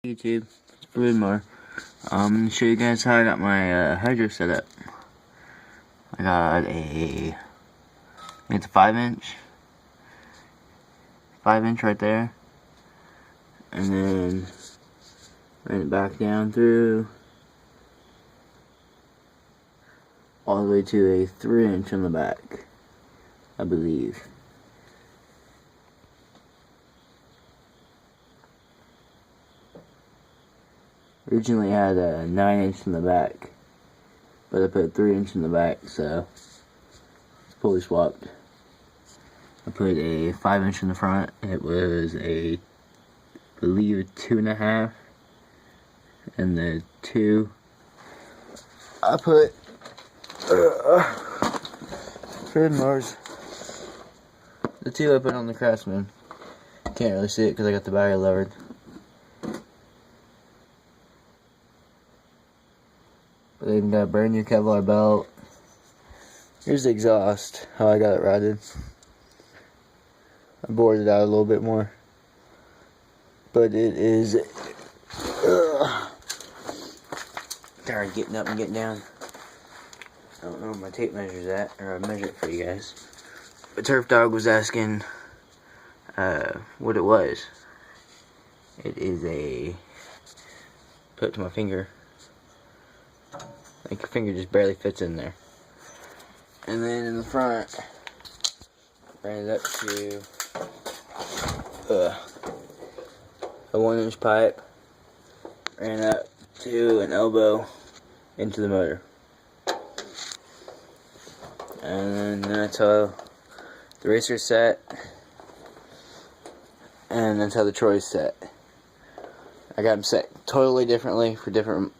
YouTube, it's Broodmore. I'm going to show you guys how I got my hydro set up. I got it's a 5-inch right there, and then ran it back down through all the way to a 3-inch on the back, I believe. Originally I had a 9-inch in the back, but I put a 3-inch in the back, so it's fully swapped. I put a 5-inch in the front. It was I believe a 2.5, and the 2 I put Broodmores. The 2 I put on the Craftsman. Can't really see it because I got the battery lowered. But then got a brand new Kevlar belt. Here's the exhaust, how I got it routed. I bored it out a little bit more. But it is tired of getting up and getting down. I don't know where my tape measure's at, or I'll measure it for you guys. But Turf Dog was asking what it was. It is put it to my finger. Like your finger just barely fits in there. And then in the front, ran it up to a 1-inch pipe. Ran up to an elbow into the motor. And then that's how the racer's set. And that's how the Troy's set. I got them set totally differently for different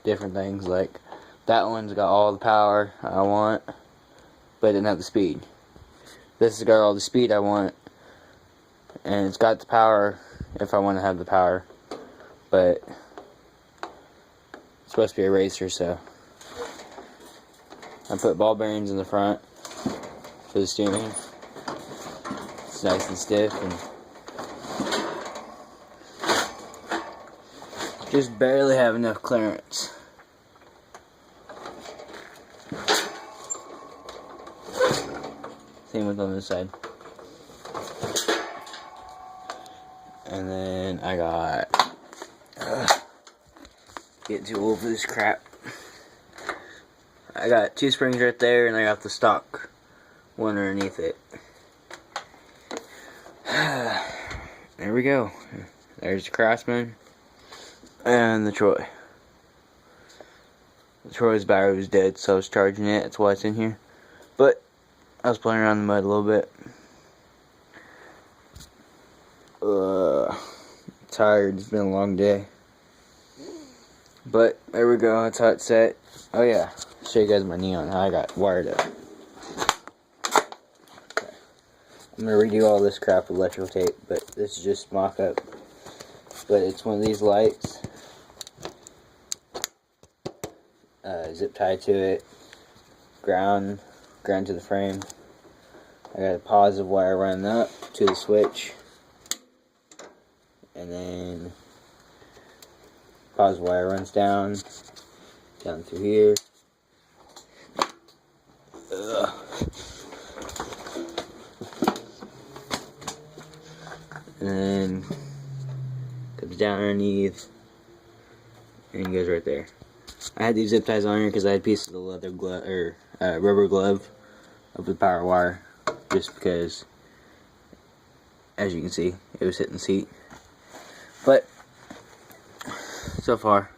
things. Like that one's got all the power I want, but it didn't have the speed. This has got all the speed I want, and it's got the power if I want to have the power, but it's supposed to be a racer, so I put ball bearings in the front for the steering. It's nice and stiff, and just barely have enough clearance. Same with on this side. And then I got getting too old for this crap. I got 2 springs right there, and I got the stock one underneath it. There we go. There's the Craftsman and the Troy. The Troy's battery was dead, so I was charging it. That's why it's in here. But I was playing around in the mud a little bit. Tired. It's been a long day. But there we go. That's how it's set. Oh yeah. I'll show you guys my neon. How I got wired up. Okay. I'm gonna redo all this crap with electrical tape, but this is just mock up. But it's one of these lights. Zip tied to it. Ground to the frame. I got a positive wire running up to the switch, and then positive wire runs down through here. And then comes down underneath and goes right there. I had these zip ties on here because I had pieces of the leather glove or rubber glove of the power wire, just because, as you can see, it was hitting the seat. But so far,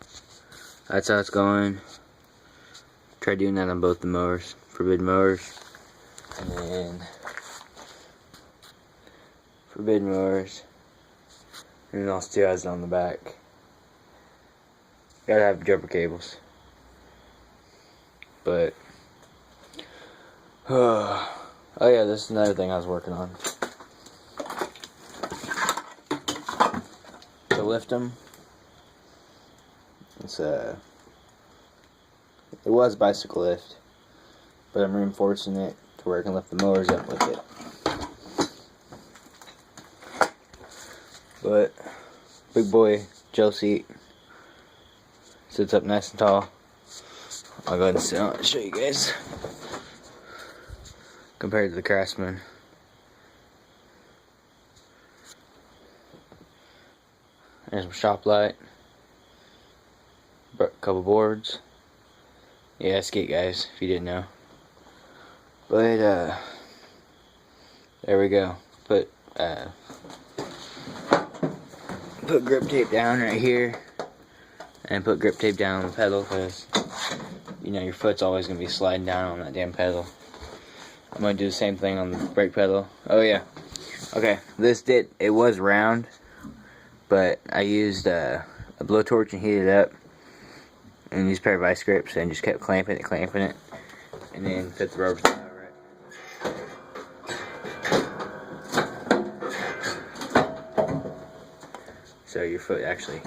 that's how it's going. Try doing that on both the mowers, forbidden mowers, and then forbidden mowers, and then also still has it on the back. Gotta have jumper cables. But oh yeah, this is another thing I was working on. To lift them, it was bicycle lift, but I'm reinforcing it to where I can lift the mowers up with it. But big boy Joe seat. Sits up nice and tall. I'll go ahead and sit on it and show you guys. Compared to the Craftsman. There's my shop light. Couple boards. Yeah, skate guys, if you didn't know. But there we go. Put grip tape down right here, and put grip tape down on the pedal, because you know your foot's always gonna be sliding down on that damn pedal. I'm gonna do the same thing on the brake pedal. Oh yeah. Okay, it was round, but I used a blowtorch and heated it up, and used a pair of vice grips and just kept clamping it, and then put the rubber side over it. So your foot actually,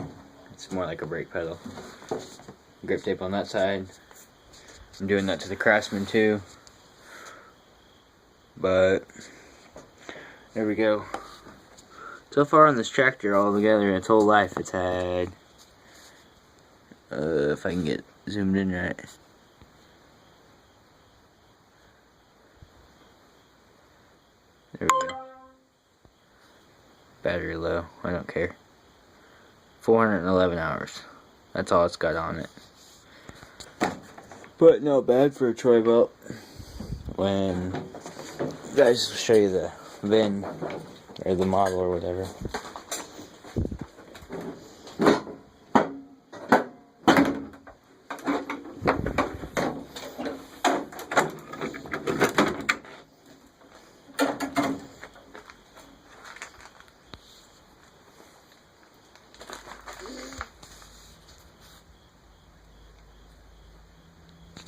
it's more like a brake pedal. Grip tape on that side. I'm doing that to the Craftsman too. But there we go. So far on this tractor altogether in its whole life, it's had, if I can get zoomed in right, there we go. Battery low, I don't care. 411 hours. That's all it's got on it. But not bad for a Troy belt. When guys will show you the VIN or the model or whatever.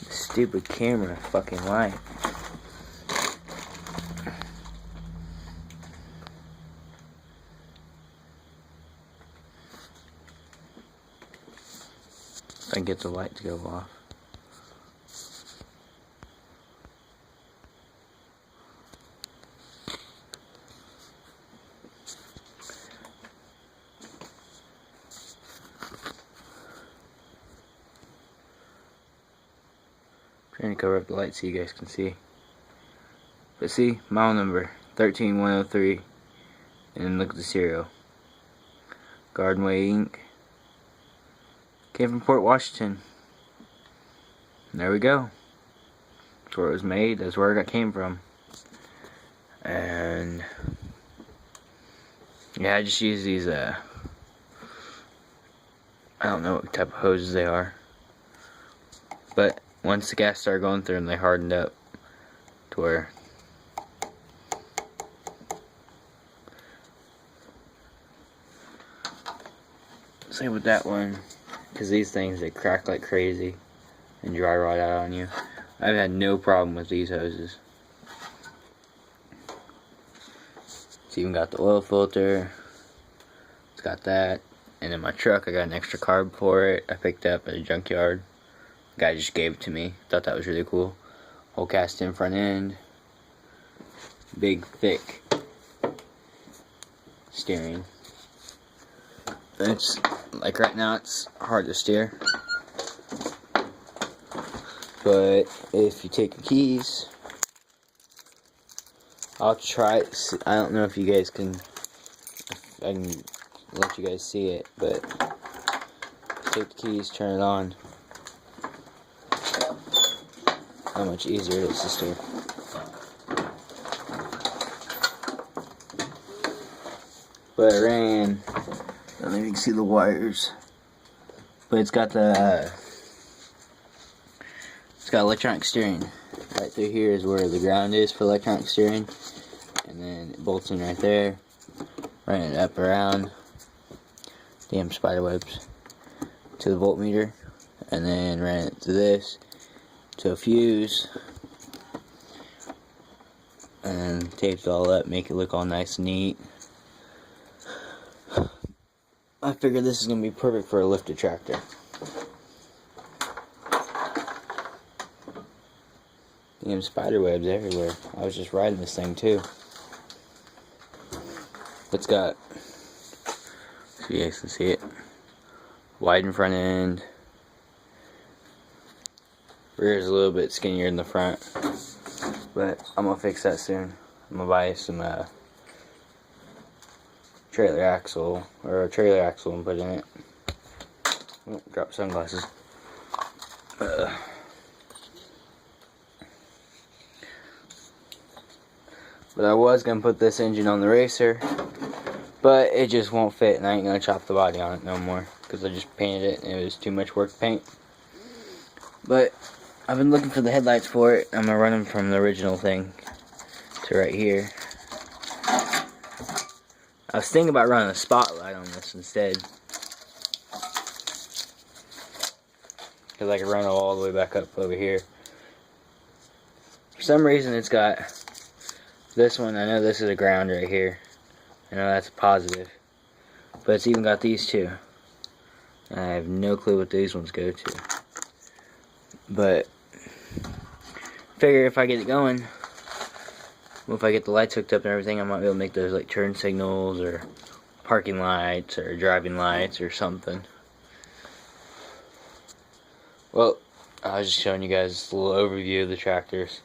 Stupid camera fucking light. If I can get the light to go off. Trying to cover up the light so you guys can see. But see, model number 13103, and then look at the serial. Gardenway Inc. Came from Port Washington. And there we go. That's where it was made. That's where it came from. And yeah, I just use these. I don't know what type of hoses they are, but once the gas started going through them, they hardened up to where same with that one, because these things, they crack like crazy and dry rot out on you. I've had no problem with these hoses. It's even got the oil filter. It's got that. And in my truck, I got an extra carb for it. I picked up at a junkyard. Guy just gave it to me. Thought that was really cool. Whole cast in front end. Big, thick steering. It's like right now it's hard to steer. But if you take the keys, I'll try it. I don't know if you guys can, if I can let you guys see it, but take the keys, turn it on. How much easier it is to steer. But I ran, I don't know if you can see the wires, but it's got the it's got electronic steering. Right through here is where the ground is for electronic steering, and then it bolts in right there. Ran it up around, damn spider webs, to the voltmeter, and then ran it to this, to a fuse, and taped it all up, make it look all nice and neat. I figured this is going to be perfect for a lifted tractor. Damn spider webs everywhere. I was just riding this thing too. It's got, so you guys can see it, widen front end. Rear is a little bit skinnier than the front, but I'm gonna fix that soon. I'm gonna buy some trailer axle, or a trailer axle, and put in it. Oh, drop sunglasses. But I was gonna put this engine on the racer, but it just won't fit, and I ain't gonna chop the body on it no more because I just painted it and it was too much work to paint. But I've been looking for the headlights for it. I'm gonna run them from the original thing to right here. I was thinking about running a spotlight on this instead, because I could run it all the way back up over here. For some reason it's got this one. I know this is a ground right here. I know that's a positive, but it's even got these two. I have no clue what these ones go to. But figure if I get it going, well, if I get the lights hooked up and everything, I might be able to make those like turn signals or parking lights or driving lights or something. Well, I was just showing you guys a little overview of the tractors.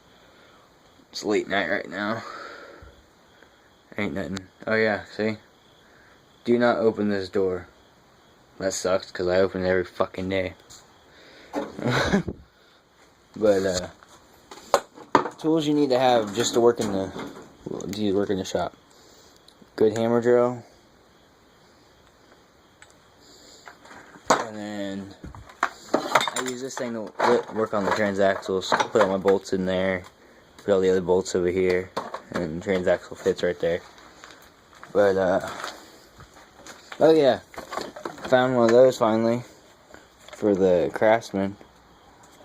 It's late night right now. Ain't nothing. Oh yeah, see? Do not open this door. That sucks because I open it every fucking day. But tools you need to have just to work in the shop. Good hammer drill. And then I use this thing to work on the transaxles. Put all my bolts in there. Put all the other bolts over here. And the transaxle fits right there. But oh yeah, found one of those finally for the Craftsman.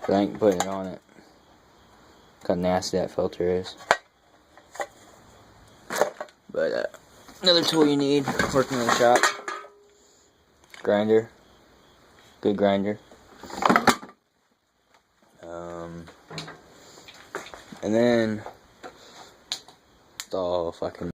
But I ain't putting it on it. Look how nasty that filter is. But another tool you need working in the shop: grinder, good grinder. And then it's all fucking